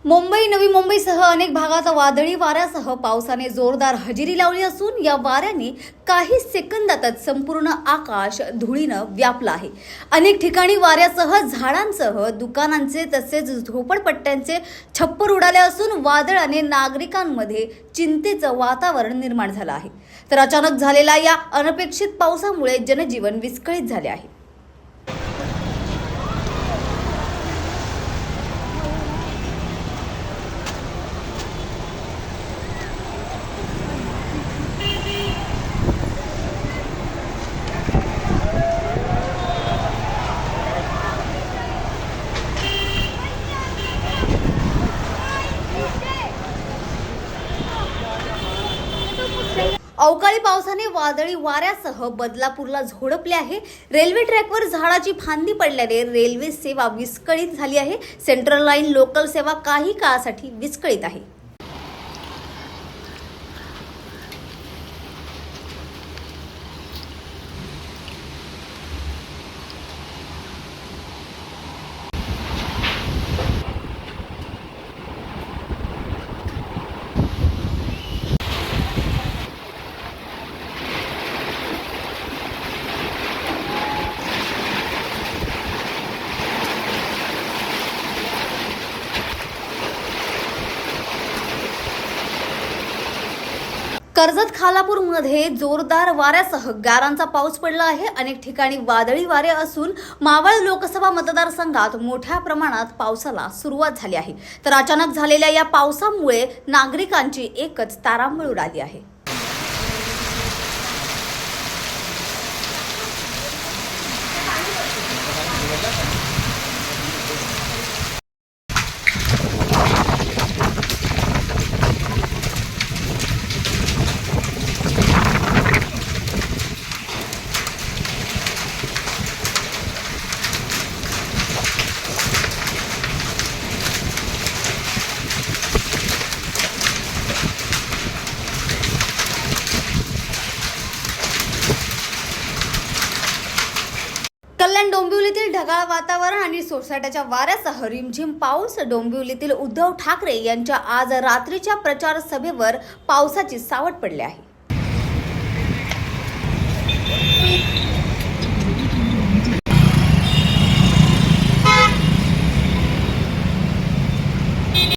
मुंबई, नवी मुंबईसह अनेक भागात वादळी वाऱ्यासह पावसाने जोरदार हजेरी लावली असून या वाऱ्याने काही सेकंदातच संपूर्ण आकाश धुळीनं व्यापलं आहे। अनेक ठिकाणी वाऱ्यासह झाडांसह दुकानांचे तसेच झोपडपट्ट्यांचे छप्पर उडाले असून वादळाने नागरिकांमध्ये चिंतेचं वातावरण निर्माण झालं आहे। तर अचानक झालेल्या या अनपेक्षित पावसामुळे जनजीवन विस्कळीत झाले आहे। अवकाळी पावसाने वादळी वाऱ्यासह बदलापूरला झोडपले आहे। रेल्वे ट्रॅकवर झाडाची फांदी पडल्याने रेल्वे सेवा विस्कळीत झाली आहे। सेंट्रल लाईन लोकल सेवा काही काळासाठी विस्कळीत आहे। कर्जत खालापूरमध्ये जोरदार वाऱ्यासह गारांचा पाऊस पडला आहे। अनेक ठिकाणी वादळी वारे असून मावळ लोकसभा मतदारसंघात मोठ्या प्रमाणात पावसाला सुरुवात झाली आहे। तर अचानक झालेल्या या पावसामुळे नागरिकांची एकच तारांबळ उडाली आहे। कल्याण डोंबिवलीतील ढगाळ वातावरण आणि सोसाट्याच्या वाऱ्यासह रिमझिम पाऊस। डोंबिवलीतील उद्धव ठाकरे यांच्या आज रात्रीच्या प्रचार सभेवर पावसाची सावट पडली आहे।